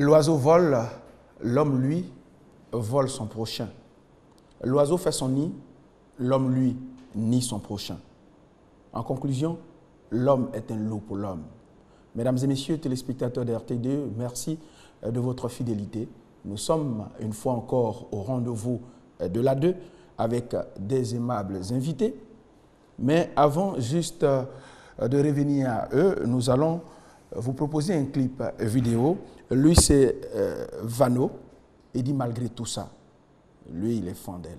L'oiseau vole, l'homme, lui, vole son prochain. L'oiseau fait son nid, l'homme, lui, nie son prochain. En conclusion, l'homme est un loup pour l'homme. Mesdames et messieurs, téléspectateurs de RT2, merci de votre fidélité. Nous sommes une fois encore au rendez-vous de l'A2 avec des aimables invités. Mais avant juste de revenir à eux, nous allons vous proposer un clip vidéo. Lui, c'est Vano. Il dit malgré tout ça, lui, il est fan d'elle.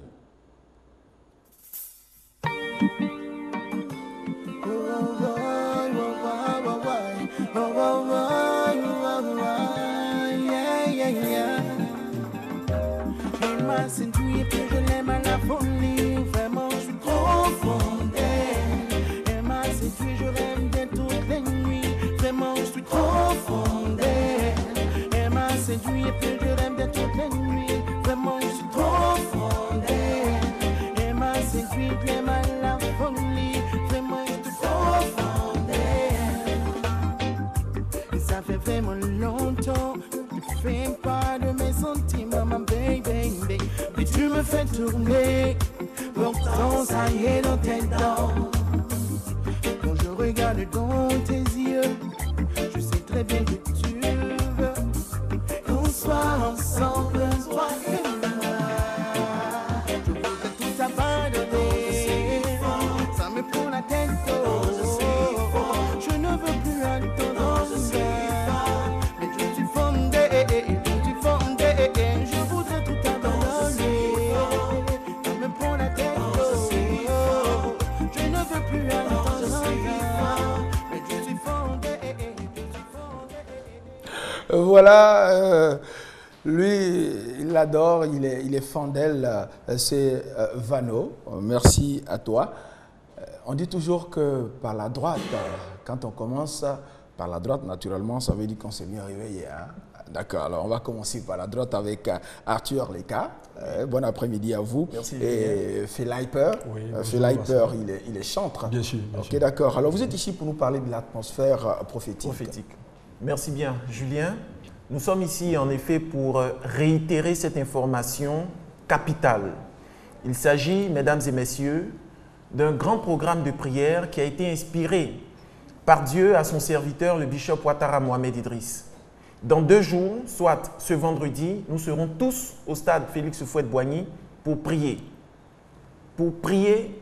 Je l'aime à la folie, vraiment je suis trop fond d'elle. Elle m'a séduit, je rêve d'elle toutes les nuits, vraiment je suis trop fond d'elle. Elle m'a séduit et puis je rêve d'elle toutes les nuits, vraiment je suis trop fond d'elle. Elle m'a séduit, je l'aime à la folie, vraiment je suis trop fond d'elle. Et ça fait vraiment longtemps que tu fais part de mes sentiments, ma baby. Puis tu me fais tourner, pourtant ça y est dans tes dents. Quand je regarde dans tes yeux, je sais très bien que tu veux qu'on soit ensemble, toi et moi. Je voudrais tout abandonner, ça me prend la tête, oh. Je ne veux plus attendre, mais je suis fondée, je voudrais tout abandonner. Voilà, lui, il l'adore, il est fan d'elle, c'est Vano. Merci à toi. On dit toujours que par la droite, quand on commence par la droite, naturellement, ça veut dire qu'on s'est bien réveillé. Hein? D'accord, alors on va commencer par la droite avec Arthur Leka. Bon après-midi à vous. Merci. Et Philiper, oui, Philiper, il est chantre. Bien sûr. Ok, d'accord. Alors vous êtes ici pour nous parler de l'atmosphère prophétique. Merci bien, Julien. Nous sommes ici en effet pour réitérer cette information capitale. Il s'agit, mesdames et messieurs, d'un grand programme de prière qui a été inspiré par Dieu à son serviteur, le bishop Ouattara Mohamed Idriss. Dans 2 jours, soit ce vendredi, nous serons tous au stade Félix Houphouët-Boigny pour prier,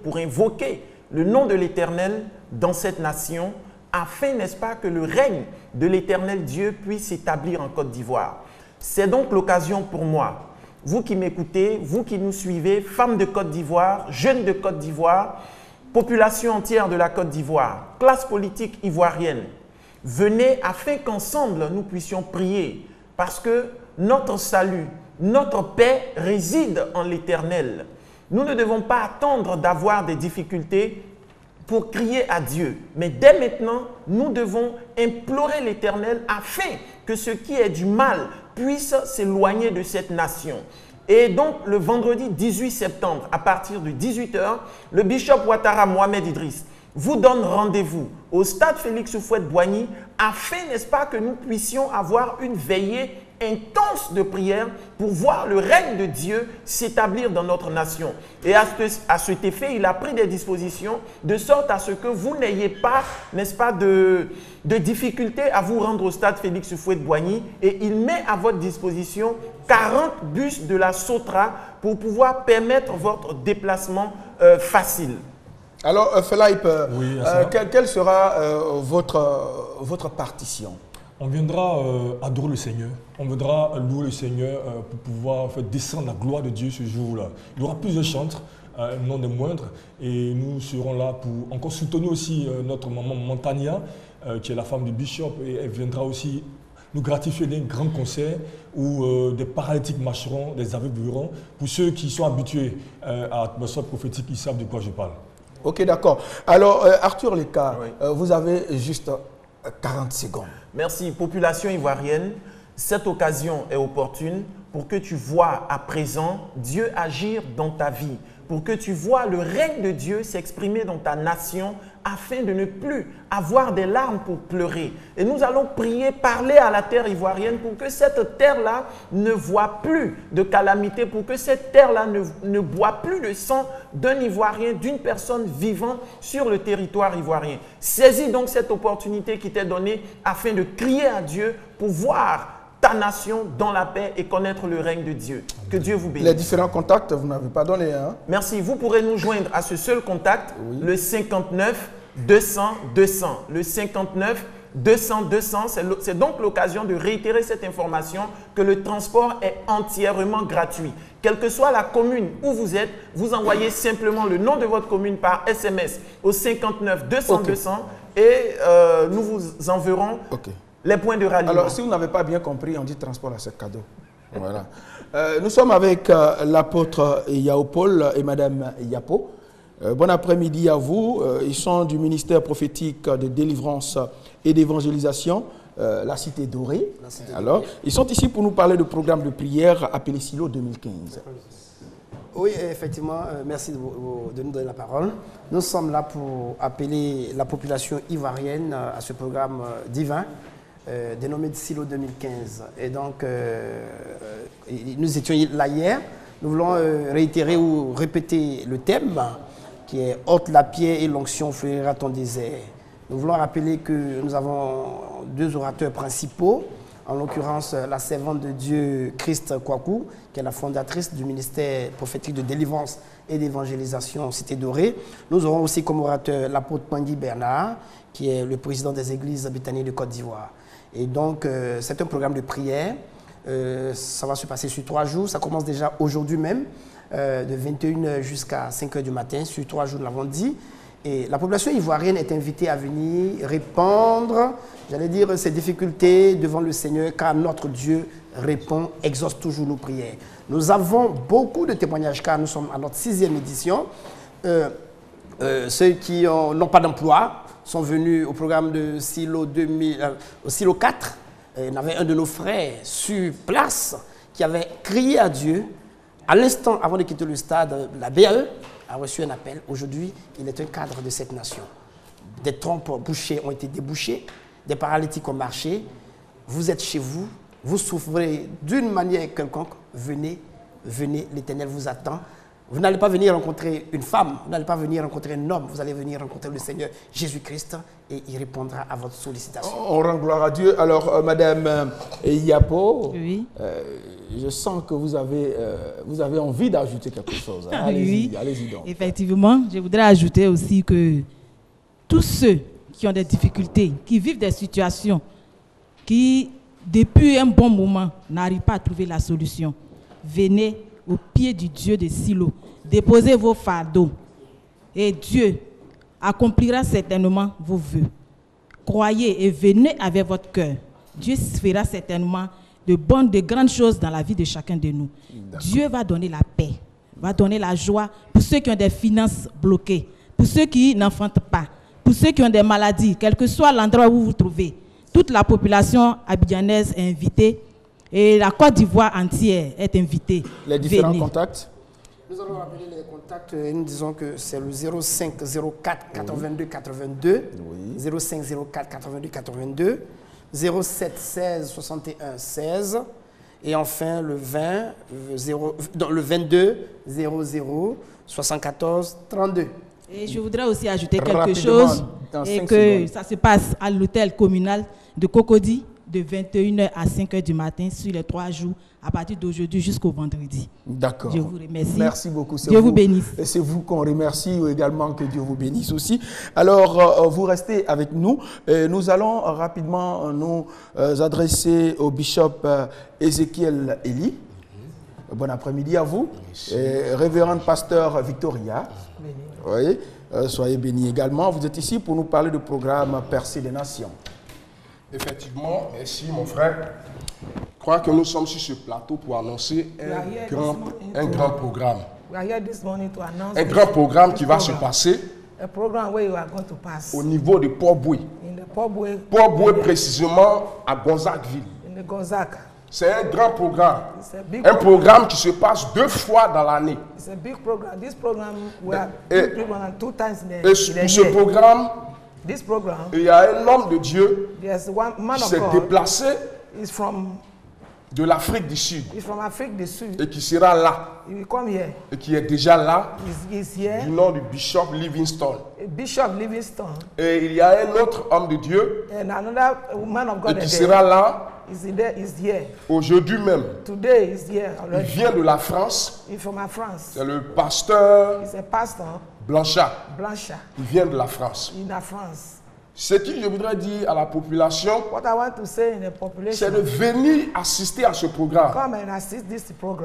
pour invoquer le nom de l'Éternel dans cette nation, afin, n'est-ce pas, que le règne de l'Éternel Dieu puisse s'établir en Côte d'Ivoire. C'est donc l'occasion pour moi, vous qui m'écoutez, vous qui nous suivez, femmes de Côte d'Ivoire, jeunes de Côte d'Ivoire, population entière de la Côte d'Ivoire, classe politique ivoirienne, venez afin qu'ensemble nous puissions prier, parce que notre salut, notre paix réside en l'Éternel. Nous ne devons pas attendre d'avoir des difficultés pour crier à Dieu. Mais dès maintenant, nous devons implorer l'Éternel afin que ce qui est du mal puisse s'éloigner de cette nation. Et donc, le vendredi 18 septembre, à partir de 18 h, le bishop Ouattara Mohamed Idriss vous donne rendez-vous au stade Félix Houphouët-Boigny afin, n'est-ce pas, que nous puissions avoir une veillée intense de prière pour voir le règne de Dieu s'établir dans notre nation. Et à cet effet, il a pris des dispositions de sorte à ce que vous n'ayez pas, n'est-ce pas, de difficulté à vous rendre au stade Félix Houphouët-Boigny, et il met à votre disposition 40 bus de la Sotra pour pouvoir permettre votre déplacement facile. Alors, Philippe, oui, quelle sera votre partition? On viendra adorer le Seigneur, on viendra louer le Seigneur pour pouvoir descendre la gloire de Dieu ce jour-là. Il y aura plusieurs chantres, non des moindres, et nous serons là pour encore soutenir aussi notre maman Montagna, qui est la femme du bishop, et elle viendra aussi nous gratifier d'un grand concert où des paralytiques marcheront, des aveugles verront. Pour ceux qui sont habitués à l'atmosphère prophétique, ils savent de quoi je parle. Ok, d'accord. Alors, Arthur Leka, oui, vous avez juste 40 secondes. Merci. Population ivoirienne, cette occasion est opportune pour que tu vois à présent Dieu agir dans ta vie. pour que tu vois le règne de Dieu s'exprimer dans ta nation afin de ne plus avoir des larmes pour pleurer. Et nous allons prier, parler à la terre ivoirienne pour que cette terre-là ne voit plus de calamité, pour que cette terre-là ne boit plus le sang d'un Ivoirien, d'une personne vivant sur le territoire ivoirien. Saisis donc cette opportunité qui t'est donnée afin de crier à Dieu pour voir ta nation dans la paix et connaître le règne de Dieu. Que Dieu vous bénisse. Les différents contacts, vous n'avez pas donné, hein? Merci. Vous pourrez nous joindre à ce seul contact, le 59 200 200. Le 59 200 200, c'est donc l'occasion de réitérer cette information que le transport est entièrement gratuit. Quelle que soit la commune où vous êtes, vous envoyez simplement le nom de votre commune par SMS au 59 200 200 et nous vous enverrons les points de ralliement. Alors, si vous n'avez pas bien compris, on dit transport à ce cadeau. Voilà. Nous sommes avec l'apôtre Yao Paul et Madame Yapo. Bon après-midi à vous. Ils sont du ministère prophétique de délivrance et d'évangélisation, la Cité Dorée. Alors, ils sont ici pour nous parler du programme de prière appelé Silo 2015. Oui, effectivement, merci de nous donner la parole. Nous sommes là pour appeler la population ivoirienne à ce programme divin dénommé Silo 2015. Et donc, nous étions là hier. Nous voulons réitérer ou répéter le thème qui est « Ôte la pierre et l'onction fleurira ton désert ». Nous voulons rappeler que nous avons deux orateurs principaux, en l'occurrence la servante de Dieu Christ Kwaku, qui est la fondatrice du ministère prophétique de délivrance et d'évangélisation Cité Dorée. Nous aurons aussi comme orateur l'apôtre Pangui Bernard, qui est le président des églises Béthanie de Côte d'Ivoire. Et donc, c'est un programme de prière. Ça va se passer sur 3 jours. Ça commence déjà aujourd'hui même, de 21h jusqu'à 5h du matin, sur 3 jours, nous l'avons dit. Et la population ivoirienne est invitée à venir répandre, j'allais dire, ses difficultés devant le Seigneur, car notre Dieu répond, exauce toujours nos prières. Nous avons beaucoup de témoignages, car nous sommes à notre 6e édition. Ceux qui n'ont pas d'emploi sont venus au programme de Silo 4. Il y avait un de nos frères sur place qui avait crié à Dieu. À l'instant, avant de quitter le stade, la BAE a reçu un appel. Aujourd'hui, il est un cadre de cette nation. Des trompes bouchées ont été débouchées, des paralytiques ont marché. Vous êtes chez vous, vous souffrez d'une manière quelconque, venez, l'Éternel vous attend. Vous n'allez pas venir rencontrer une femme, vous n'allez pas venir rencontrer un homme, vous allez venir rencontrer le Seigneur Jésus-Christ et il répondra à votre sollicitation. On rend gloire à Dieu. Alors, Madame Yapo, oui. Je sens que vous avez envie d'ajouter quelque chose. Hein? Allez-y, allez-y donc. Effectivement, je voudrais ajouter aussi que tous ceux qui ont des difficultés, qui vivent des situations, qui, depuis un bon moment, n'arrivent pas à trouver la solution, venez au pied du Dieu de Silo, déposez vos fardeaux et Dieu accomplira certainement vos vœux. Croyez et venez avec votre cœur. Dieu fera certainement de grandes choses dans la vie de chacun de nous. Dieu va donner la paix, va donner la joie pour ceux qui ont des finances bloquées, pour ceux qui n'enfantent pas, pour ceux qui ont des maladies, quel que soit l'endroit où vous vous trouvez. Toute la population abidjanaise est invitée. Et la Côte d'Ivoire entière est invitée. Les différents contacts? Nous allons rappeler les contacts et nous disons que c'est le 05 04 82 82, oui. 05 04 82 82, 07 16 61 16 et enfin le 22 00 74 32. Et je voudrais aussi ajouter quelque chose, et que ça se passe à l'hôtel communal de Cocody, de 21h à 5h du matin sur les 3 jours, à partir d'aujourd'hui jusqu'au vendredi. D'accord. Je vous remercie. Merci beaucoup. Dieu vous bénisse. Et c'est vous qu'on remercie également, que Dieu vous bénisse aussi. Alors, vous restez avec nous. Nous allons rapidement nous adresser au bishop Ézéchiel Eli. Bon après-midi à vous. Révérende pasteur Victoria. Oui. Soyez bénis également. Vous êtes ici pour nous parler du programme Percée des Nations. Effectivement, merci mon frère. Je crois que nous sommes sur ce plateau pour annoncer un grand programme. Un grand programme qui va se passer au niveau de Port-Boué. Port-Boué précisément à Gonzagueville. C'est un grand programme. Un programme qui se passe 2 fois dans l'année. Et ce programme, il y a un homme de Dieu qui s'est déplacé de l'Afrique du Sud et qui sera là et qui est déjà là du nom du Bishop Livingstone. Et il y a un autre homme de Dieu et qui sera là aujourd'hui même. Il vient de la France. C'est le pasteur Blanchard. Il vient de la France. Ce que je voudrais dire à la population, c'est de venir assister à ce programme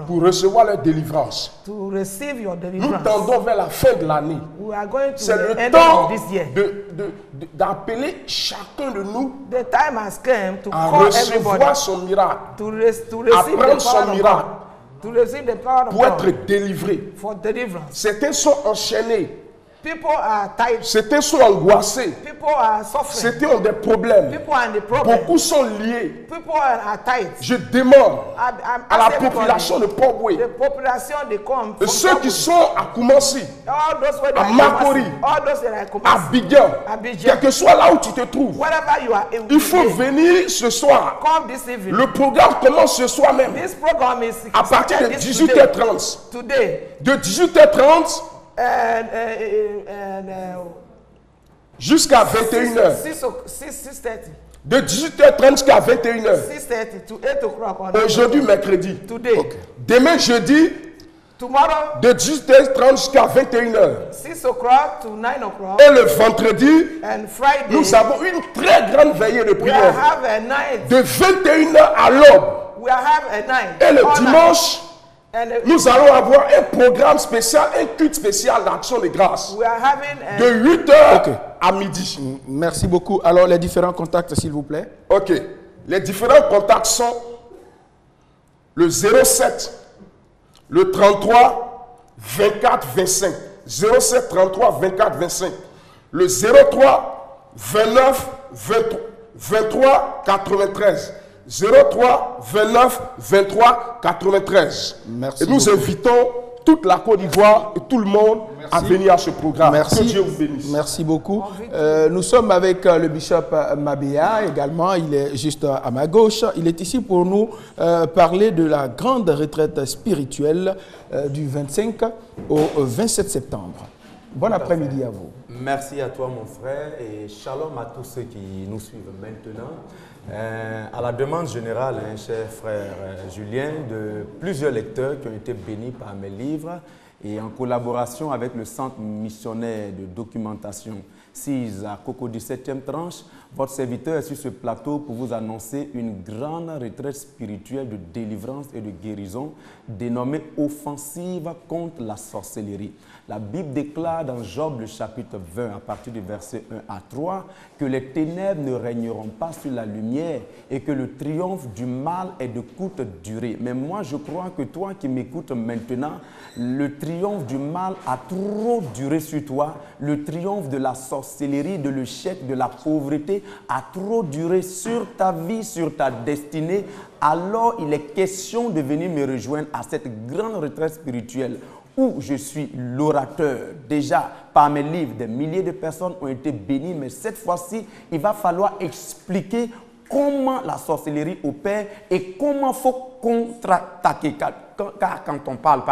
pour recevoir leur délivrance. Nous tendons vers la fin de l'année. C'est le temps d'appeler chacun de nous à recevoir son miracle, à prendre son miracle pour être délivré. Certains sont enchaînés. Certains sont angoissés. Certains ont des problèmes. Beaucoup sont liés. Je demande à la population de Port-Boué, et ceux qui sont à Koumassi, à Makori, à Abidjan, quel que soit là où tu te trouves, il faut venir ce soir. Le programme commence ce soir même, à partir de 18h30. De 18h30 jusqu'à 21h. De 18h30 jusqu'à 21h. Aujourd'hui, mercredi. Okay. Demain, jeudi. De 18h30 jusqu'à 21h. Et le vendredi, nous avons une très grande veillée de prière. De 21h à l'aube. Et le dimanche, nous allons avoir un programme spécial, un culte spécial d'action de grâce. De 8h à midi. Merci beaucoup. Alors, les différents contacts, s'il vous plaît. Ok. Les différents contacts sont le 07, le 33, 24, 25. 07, 33, 24, 25. Le 03, 29, 23, 93. 03 29 23 93. Merci. Et nous invitons toute la Côte d'Ivoire et tout le monde à venir à ce programme. Merci. Que Dieu vous bénisse. Merci beaucoup. Nous sommes avec le bishop Mabéa également. Il est juste à ma gauche. Il est ici pour nous parler de la grande retraite spirituelle du 25 au 27 septembre. Bon après-midi à vous. Merci à toi mon frère et shalom à tous ceux qui nous suivent maintenant. À la demande générale, cher frère Julien, de plusieurs lecteurs qui ont été bénis par mes livres et en collaboration avec le Centre missionnaire de documentation 6 à Cocody 7e tranche, votre serviteur est sur ce plateau pour vous annoncer une grande retraite spirituelle de délivrance et de guérison dénommée Offensive contre la sorcellerie. La Bible déclare dans Job le chapitre 20 à partir du verset 1 à 3 que les ténèbres ne régneront pas sur la lumière et que le triomphe du mal est de courte durée. Mais moi je crois que toi qui m'écoutes maintenant, le triomphe du mal a trop duré sur toi. Le triomphe de la sorcellerie, de l'échec, de la pauvreté a trop duré sur ta vie, sur ta destinée. Alors il est question de venir me rejoindre à cette grande retraite spirituelle où je suis l'orateur. Déjà, par mes livres, des milliers de personnes ont été bénies, mais cette fois-ci, il va falloir expliquer comment la sorcellerie opère et comment il faut contre-attaquer. Car quand on parle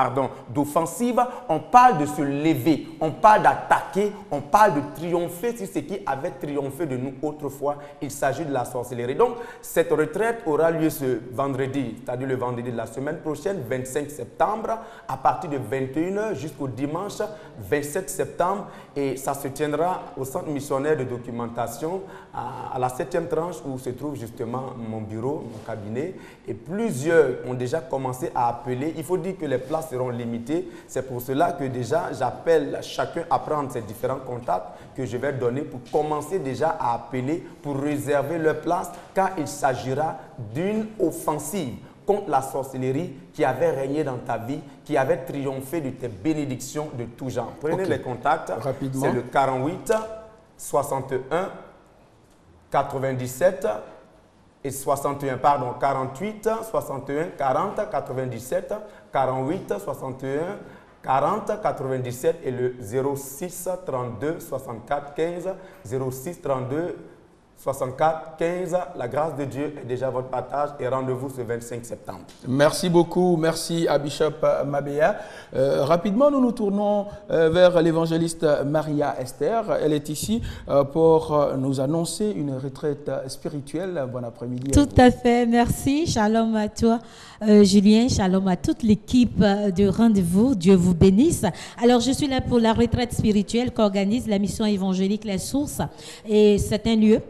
d'offensive, on parle de se lever, on parle d'attaquer, on parle de triompher sur ce qui avait triomphé de nous autrefois. Il s'agit de la sorcellerie. Donc, cette retraite aura lieu ce vendredi, c'est-à-dire le vendredi de la semaine prochaine, 25 septembre, à partir de 21h jusqu'au dimanche 27 septembre. Et ça se tiendra au Centre missionnaire de documentation à la 7e tranche où se trouve justement mon bureau, mon cabinet. Et plusieurs ont déjà commencé à appeler. Il faut dire que les places seront limitées. C'est pour cela que déjà j'appelle chacun à prendre ces différents contacts que je vais donner pour commencer déjà à appeler pour réserver leur place car il s'agira d'une offensive contre la sorcellerie qui avait régné dans ta vie, qui avait triomphé de tes bénédictions de tout genre. Prenez les contacts. C'est le 48 61 97 et 61, pardon, 48, 61, 40, 97, 48, 61, 40, 97 et le 06, 32, 64, 15, 06, 32, 64, 15. La grâce de Dieu est déjà votre partage et rendez-vous ce 25 septembre. Merci beaucoup. Merci à Bishop Mabea. Rapidement, nous nous tournons vers l'évangéliste Maria Esther. Elle est ici pour nous annoncer une retraite spirituelle. Bon après-midi. Tout à fait. Merci. Shalom à toi, Julien. Shalom à toute l'équipe de Rendez-vous. Dieu vous bénisse. Alors, je suis là pour la retraite spirituelle qu'organise la mission évangélique Les Sources. Et c'est un lieu.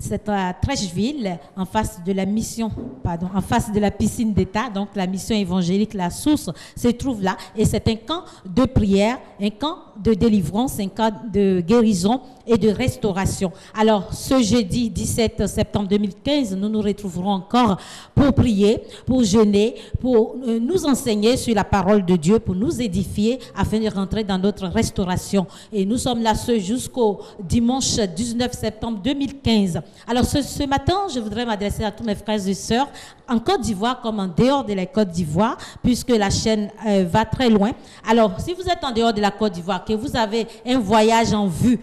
C'est à Trècheville, en face de la mission, pardon, en face de la piscine d'État. Donc, la mission évangélique La Source se trouve là. Et c'est un camp de prière, un camp de délivrance, un camp de guérison et de restauration. Alors, ce jeudi 17 septembre 2015, nous nous retrouverons encore pour prier, pour jeûner, pour nous enseigner sur la parole de Dieu, pour nous édifier afin de rentrer dans notre restauration. Et nous sommes là jusqu'au dimanche 19 septembre 2015. Alors, ce matin, je voudrais m'adresser à tous mes frères et sœurs en Côte d'Ivoire comme en dehors de la Côte d'Ivoire, puisque la chaîne va très loin. Alors, si vous êtes en dehors de la Côte d'Ivoire, que vous avez un voyage en vue,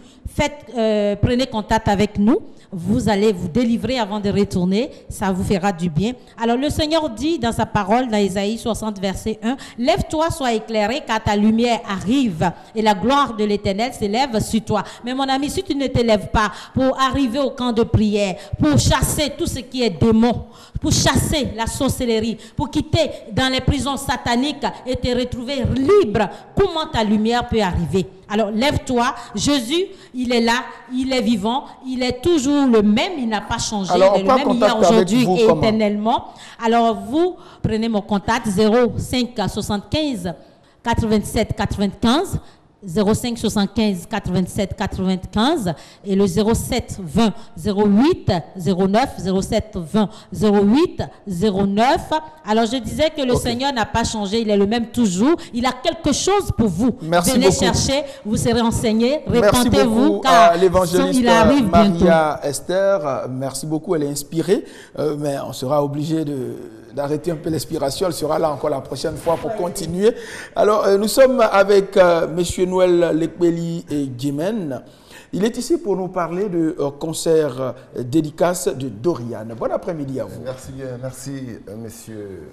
prenez contact avec nous. Vous allez vous délivrer avant de retourner, ça vous fera du bien. Alors le Seigneur dit dans sa parole, dans Isaïe 60, verset 1, « Lève-toi, sois éclairé, car ta lumière arrive, et la gloire de l'Éternel s'élève sur toi. » Mais mon ami, si tu ne te lèves pas pour arriver au camp de prière, pour chasser tout ce qui est démon, pour chasser la sorcellerie, pour quitter dans les prisons sataniques et te retrouver libre, comment ta lumière peut arriver? Alors, lève-toi. Jésus, il est là, il est vivant, il est toujours le même, il n'a pas changé. Alors, il est le même hier, aujourd'hui et éternellement. Alors, vous prenez mon contact 05 75 87 95. 05 75 87 95 et le 07 20 08 09 07 20 08 09. Alors je disais que le Seigneur n'a pas changé, il est le même toujours. Il a quelque chose pour vous. Merci Venez beaucoup. Chercher, vous serez enseigné. Repentez-vous car l'évangéliste Maria Esther. Merci beaucoup, elle est inspirée, mais on sera obligé d'arrêter un peu l'inspiration. Elle sera là encore la prochaine fois pour continuer. Alors, nous sommes avec M. Noël Lekpeli et Jimen. Il est ici pour nous parler de concert dédicace de Dorian. Bon après-midi à vous. Merci bien, merci monsieur.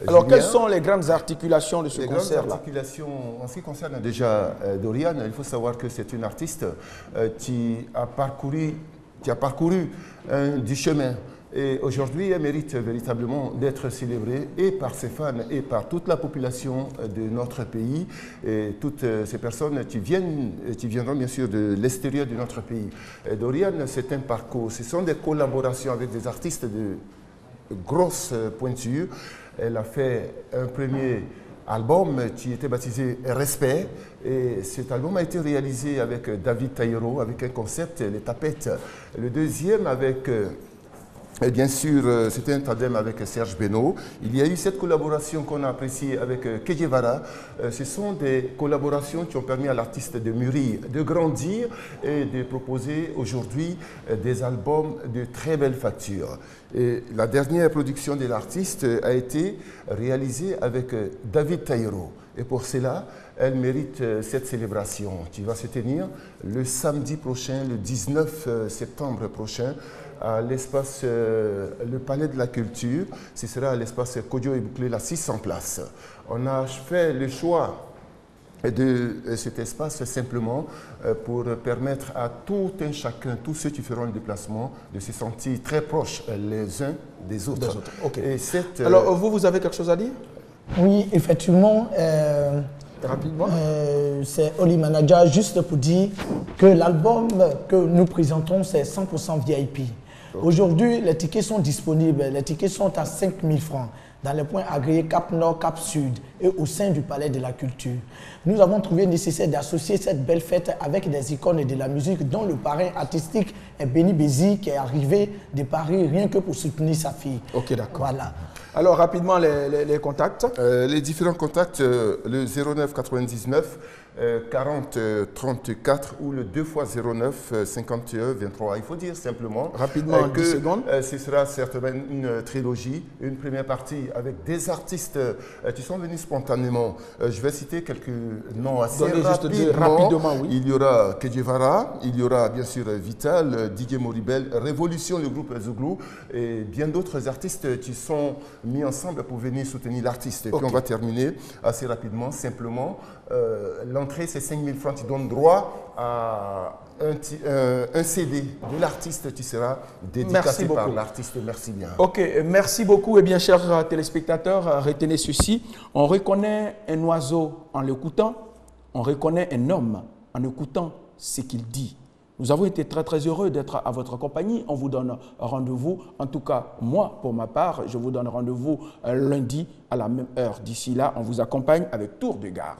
Alors, Julien, quelles sont les grandes articulations de ce concert-là? Les grandes articulations, en ce qui concerne déjà Dorian, il faut savoir que c'est une artiste qui a parcouru du chemin. Et aujourd'hui, elle mérite véritablement d'être célébrée et par ses fans et par toute la population de notre pays et toutes ces personnes qui viendront bien sûr de l'extérieur de notre pays. Et Dorian, c'est un parcours, ce sont des collaborations avec des artistes de grosse pointure. Elle a fait un premier album qui était baptisé Respect et cet album a été réalisé avec David Taïro, avec un concept, les tapettes. Le deuxième avec... Et bien sûr, c'était un tandem avec Serge Beno. Il y a eu cette collaboration qu'on a appréciée avec Kejevara. Ce sont des collaborations qui ont permis à l'artiste de mûrir, de grandir et de proposer aujourd'hui des albums de très belle facture. Et la dernière production de l'artiste a été réalisée avec David Taïro. Et pour cela, elle mérite cette célébration qui va se tenir le samedi prochain, le 19 septembre prochain, à l'espace, le Palais de la Culture. Ce sera à l'espace Kodjo et Bouclé, la 600 places. On a fait le choix de cet espace simplement pour permettre à tout un chacun, tous ceux qui feront le déplacement, de se sentir très proches les uns des autres. Okay. Et alors, vous avez quelque chose à dire? Oui, effectivement. Rapidement. C'est Oli Manager, juste pour dire que l'album que nous présentons, c'est 100% VIP. Aujourd'hui, les tickets sont disponibles. Les tickets sont à 5 000 francs dans les points agréés Cap Nord, Cap Sud et au sein du Palais de la Culture. Nous avons trouvé nécessaire d'associer cette belle fête avec des icônes de la musique dont le parrain artistique est Benny Bézi qui est arrivé de Paris rien que pour soutenir sa fille. Ok, d'accord. Voilà. Alors, rapidement, les contacts. Les différents contacts, le 09 99 40 34 ou le 2 x 09 51 23. Il faut dire simplement rapidement que 10 secondes. Ce sera certainement une trilogie, une première partie avec des artistes qui sont venus spontanément. Je vais citer quelques noms assez rapidement. Oui. Il y aura Kedjevara, il y aura bien sûr Vital, Didier Moribel, Révolution, le groupe Zouglou et bien d'autres artistes qui sont mis ensemble pour venir soutenir l'artiste. Et puis on va terminer assez rapidement, simplement. L'entrée, c'est 5 000 francs qui donne droit à un CD de l'artiste qui sera dédicacé par l'artiste. Merci bien. Ok, merci beaucoup. Eh bien, chers téléspectateurs, retenez ceci. On reconnaît un oiseau en l'écoutant, on reconnaît un homme en écoutant ce qu'il dit. Nous avons été très heureux d'être à votre compagnie. On vous donne rendez-vous. En tout cas, moi, pour ma part, je vous donne rendez-vous lundi à la même heure. D'ici là, on vous accompagne avec tour de garde.